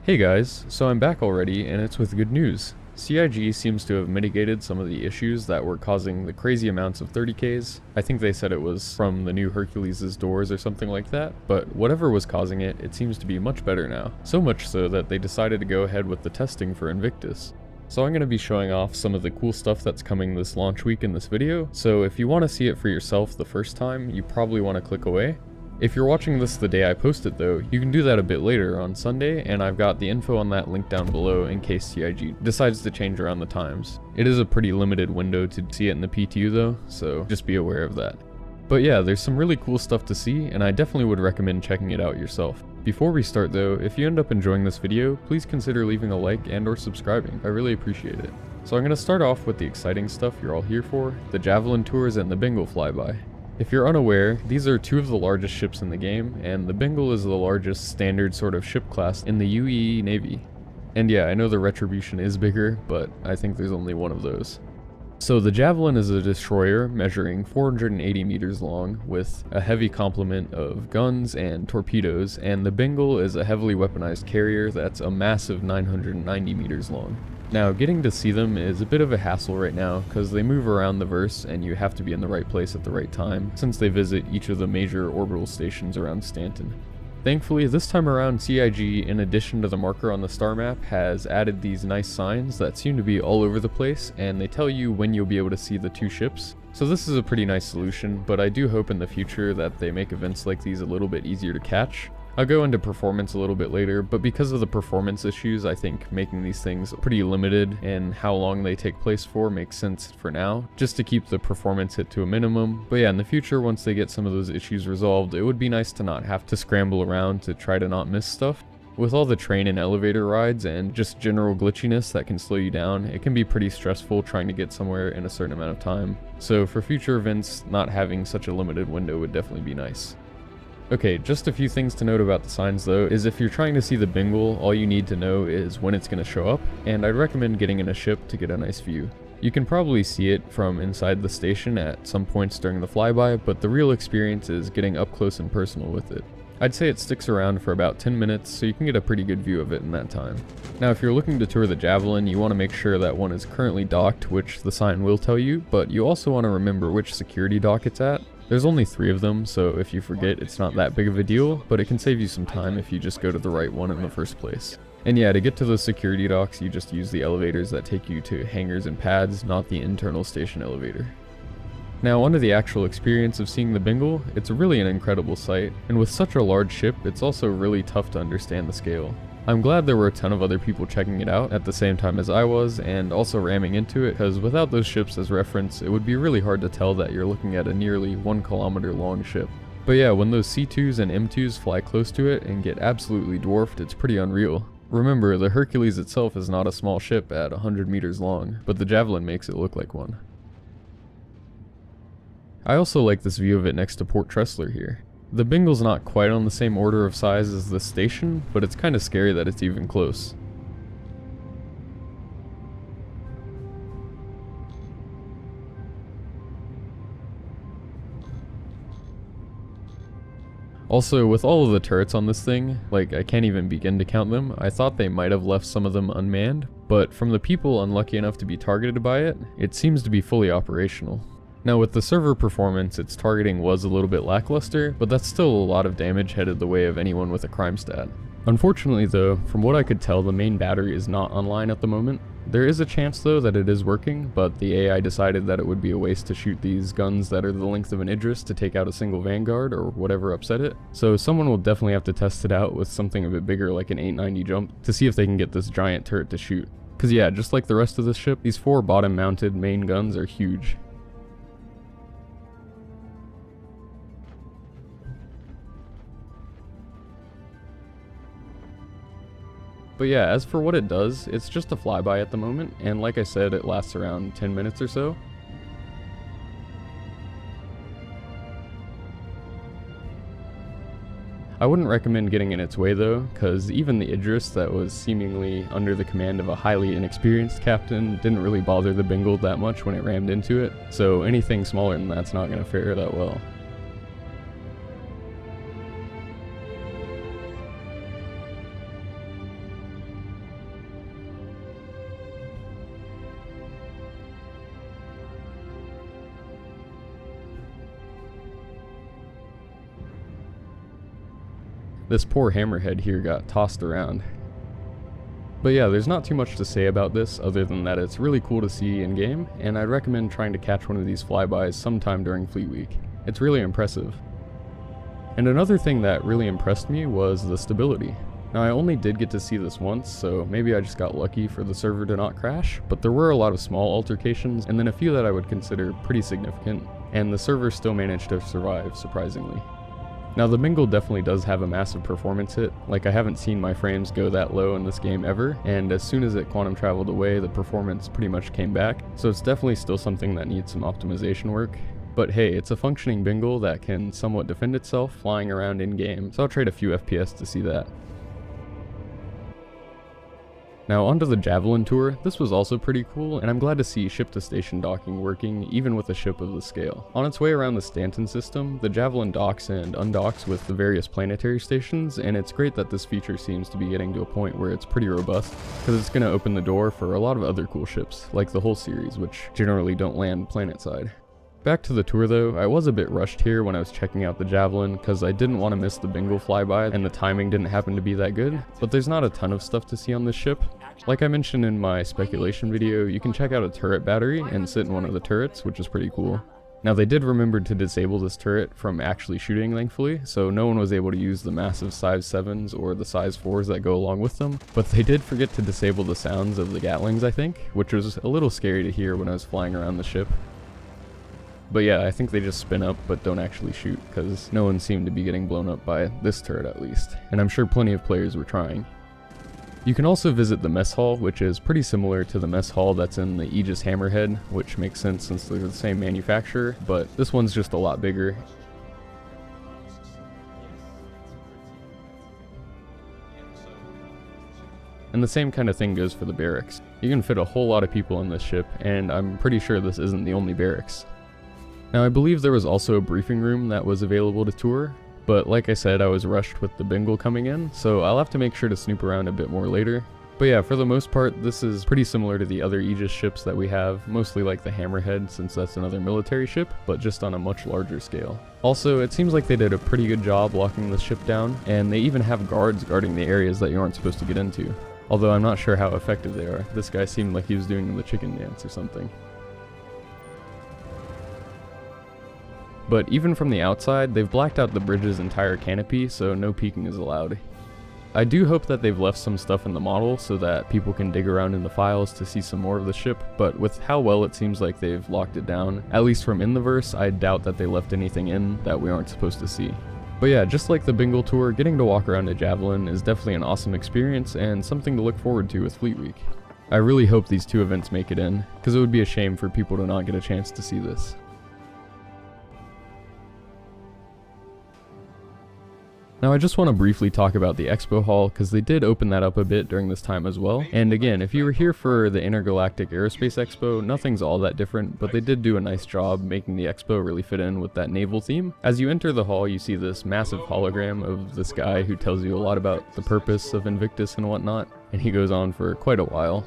Hey guys, so I'm back already, and it's with good news. CIG seems to have mitigated some of the issues that were causing the crazy amounts of 30Ks. I think they said it was from the new Hercules' doors or something like that, but whatever was causing it, it seems to be much better now. So much so that they decided to go ahead with the testing for Invictus. So I'm going to be showing off some of the cool stuff that's coming this launch week in this video, so if you want to see it for yourself the first time, you probably want to click away. If you're watching this the day I post it though, you can do that a bit later on Sunday, and I've got the info on that link down below in case CIG decides to change around the times. It is a pretty limited window to see it in the PTU though, so just be aware of that. But yeah, there's some really cool stuff to see, and I definitely would recommend checking it out yourself. Before we start though, if you end up enjoying this video, please consider leaving a like and or subscribing. I really appreciate it. So I'm going to start off with the exciting stuff you're all here for, the Javelin tours and the Bengal flyby. If you're unaware, these are two of the largest ships in the game, and the Bengal is the largest standard sort of ship class in the UEE Navy. And yeah, I know the Retribution is bigger, but I think there's only one of those. So the Javelin is a destroyer measuring 480 meters long with a heavy complement of guns and torpedoes, and the Bengal is a heavily weaponized carrier that's a massive 990 meters long. Now, getting to see them is a bit of a hassle right now because they move around the verse and you have to be in the right place at the right time since they visit each of the major orbital stations around Stanton. Thankfully, this time around CIG, in addition to the marker on the star map, has added these nice signs that seem to be all over the place, and they tell you when you'll be able to see the two ships. So this is a pretty nice solution, but I do hope in the future that they make events like these a little bit easier to catch. I'll go into performance a little bit later, but because of the performance issues, I think making these things pretty limited and how long they take place for makes sense for now, just to keep the performance hit to a minimum. But yeah, in the future, once they get some of those issues resolved, it would be nice to not have to scramble around to try to not miss stuff. With all the train and elevator rides and just general glitchiness that can slow you down, it can be pretty stressful trying to get somewhere in a certain amount of time. So for future events, not having such a limited window would definitely be nice. Okay, just a few things to note about the signs though, is if you're trying to see the Bengal, all you need to know is when it's going to show up, and I'd recommend getting in a ship to get a nice view. You can probably see it from inside the station at some points during the flyby, but the real experience is getting up close and personal with it. I'd say it sticks around for about 10 minutes, so you can get a pretty good view of it in that time. Now if you're looking to tour the Javelin, you want to make sure that one is currently docked, which the sign will tell you, but you also want to remember which security dock it's at. There's only 3 of them, so if you forget, it's not that big of a deal, but it can save you some time if you just go to the right one in the first place. And yeah, to get to those security docks, you just use the elevators that take you to hangars and pads, not the internal station elevator. Now onto the actual experience of seeing the Bengal, it's really an incredible sight, and with such a large ship, it's also really tough to understand the scale. I'm glad there were a ton of other people checking it out at the same time as I was, and also ramming into it, because without those ships as reference, it would be really hard to tell that you're looking at a nearly 1 kilometer long ship. But yeah, when those C2s and M2s fly close to it and get absolutely dwarfed, it's pretty unreal. Remember, the Hercules itself is not a small ship at 100 meters long, but the Javelin makes it look like one. I also like this view of it next to Port Tressler here. The Bengal's not quite on the same order of size as the station, but it's kind of scary that it's even close. Also, with all of the turrets on this thing, like I can't even begin to count them, I thought they might have left some of them unmanned, but from the people unlucky enough to be targeted by it, it seems to be fully operational. Now with the server performance, its targeting was a little bit lackluster, but that's still a lot of damage headed the way of anyone with a crime stat. Unfortunately though, from what I could tell, the main battery is not online at the moment. There is a chance though that it is working, but the AI decided that it would be a waste to shoot these guns that are the length of an Idris to take out a single Vanguard or whatever upset it. So someone will definitely have to test it out with something a bit bigger like an 890 jump to see if they can get this giant turret to shoot. Cause yeah, just like the rest of this ship, these 4 bottom mounted main guns are huge. But yeah, as for what it does, it's just a flyby at the moment, and like I said, it lasts around 10 minutes or so. I wouldn't recommend getting in its way though, cause even the Idris that was seemingly under the command of a highly inexperienced captain didn't really bother the Bengal that much when it rammed into it, so anything smaller than that's not gonna fare that well. This poor hammerhead here got tossed around. But yeah, there's not too much to say about this other than that it's really cool to see in game, and I'd recommend trying to catch one of these flybys sometime during Fleet Week. It's really impressive. And another thing that really impressed me was the stability. Now I only did get to see this once, so maybe I just got lucky for the server to not crash, but there were a lot of small altercations and then a few that I would consider pretty significant, and the server still managed to survive, surprisingly. Now the Bengal definitely does have a massive performance hit, like I haven't seen my frames go that low in this game ever, and as soon as it quantum traveled away the performance pretty much came back, so it's definitely still something that needs some optimization work. But hey, it's a functioning Bengal that can somewhat defend itself flying around in game, so I'll trade a few FPS to see that. Now onto the Javelin tour. This was also pretty cool, and I'm glad to see ship-to-station docking working even with a ship of the scale. On its way around the Stanton system, the Javelin docks and undocks with the various planetary stations, and it's great that this feature seems to be getting to a point where it's pretty robust, because it's going to open the door for a lot of other cool ships, like the whole series, which generally don't land planet-side. Back to the tour though, I was a bit rushed here when I was checking out the Javelin because I didn't want to miss the Bengal flyby and the timing didn't happen to be that good, but there's not a ton of stuff to see on this ship. Like I mentioned in my speculation video, you can check out a turret battery and sit in one of the turrets, which is pretty cool. Now they did remember to disable this turret from actually shooting thankfully, so no one was able to use the massive size 7s or the size 4s that go along with them, but they did forget to disable the sounds of the Gatlings I think, which was a little scary to hear when I was flying around the ship. But yeah, I think they just spin up but don't actually shoot, because no one seemed to be getting blown up by this turret at least, and I'm sure plenty of players were trying. You can also visit the mess hall, which is pretty similar to the mess hall that's in the Aegis Hammerhead, which makes sense since they're the same manufacturer, but this one's just a lot bigger. And the same kind of thing goes for the barracks. You can fit a whole lot of people in this ship, and I'm pretty sure this isn't the only barracks. Now I believe there was also a briefing room that was available to tour, but like I said I was rushed with the Bengal coming in, so I'll have to make sure to snoop around a bit more later. But yeah, for the most part this is pretty similar to the other Aegis ships that we have, mostly like the Hammerhead since that's another military ship, but just on a much larger scale. Also, it seems like they did a pretty good job locking the ship down, and they even have guards guarding the areas that you aren't supposed to get into. Although I'm not sure how effective they are. This guy seemed like he was doing the chicken dance or something. But even from the outside, they've blacked out the bridge's entire canopy, so no peeking is allowed. I do hope that they've left some stuff in the model so that people can dig around in the files to see some more of the ship, but with how well it seems like they've locked it down, at least from in the verse, I doubt that they left anything in that we aren't supposed to see. But yeah, just like the Bengal tour, getting to walk around a Javelin is definitely an awesome experience and something to look forward to with Fleet Week. I really hope these two events make it in, because it would be a shame for people to not get a chance to see this. Now I just want to briefly talk about the Expo Hall, because they did open that up a bit during this time as well. And again, if you were here for the Intergalactic Aerospace Expo, nothing's all that different, but they did do a nice job making the Expo really fit in with that naval theme. As you enter the hall, you see this massive hologram of this guy who tells you a lot about the purpose of Invictus and whatnot, and he goes on for quite a while.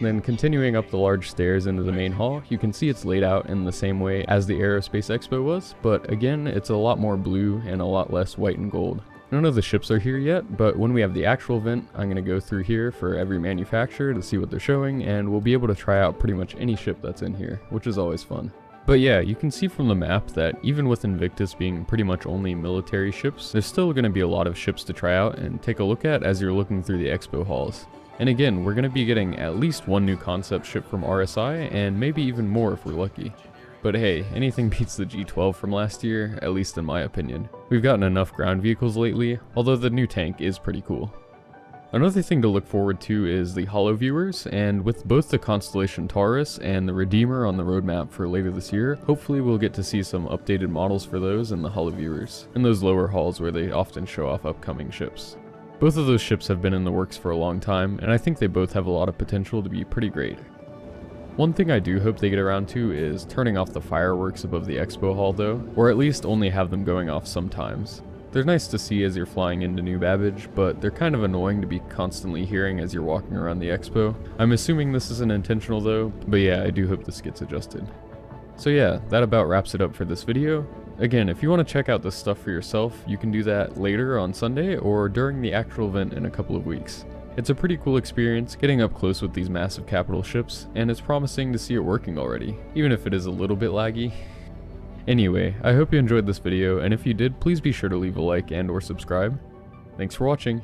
Then continuing up the large stairs into the main hall, you can see it's laid out in the same way as the Aerospace Expo was, but again, it's a lot more blue and a lot less white and gold. None of the ships are here yet, but when we have the actual event, I'm going to go through here for every manufacturer to see what they're showing, and we'll be able to try out pretty much any ship that's in here, which is always fun. But yeah, you can see from the map that even with Invictus being pretty much only military ships, there's still going to be a lot of ships to try out and take a look at as you're looking through the Expo halls. And again, we're going to be getting at least one new concept ship from RSI, and maybe even more if we're lucky. But hey, anything beats the G12 from last year, at least in my opinion. We've gotten enough ground vehicles lately, although the new tank is pretty cool. Another thing to look forward to is the holo viewers, and with both the Constellation Taurus and the Redeemer on the roadmap for later this year, hopefully we'll get to see some updated models for those in the holo viewers, in those lower halls where they often show off upcoming ships. Both of those ships have been in the works for a long time, and I think they both have a lot of potential to be pretty great. One thing I do hope they get around to is turning off the fireworks above the Expo Hall though, or at least only have them going off sometimes. They're nice to see as you're flying into New Babbage, but they're kind of annoying to be constantly hearing as you're walking around the Expo. I'm assuming this isn't intentional though, but yeah, I do hope this gets adjusted. So yeah, that about wraps it up for this video. Again, if you want to check out this stuff for yourself, you can do that later on Sunday or during the actual event in a couple of weeks. It's a pretty cool experience getting up close with these massive capital ships, and it's promising to see it working already, even if it is a little bit laggy. Anyway, I hope you enjoyed this video, and if you did, please be sure to leave a like and or subscribe. Thanks for watching.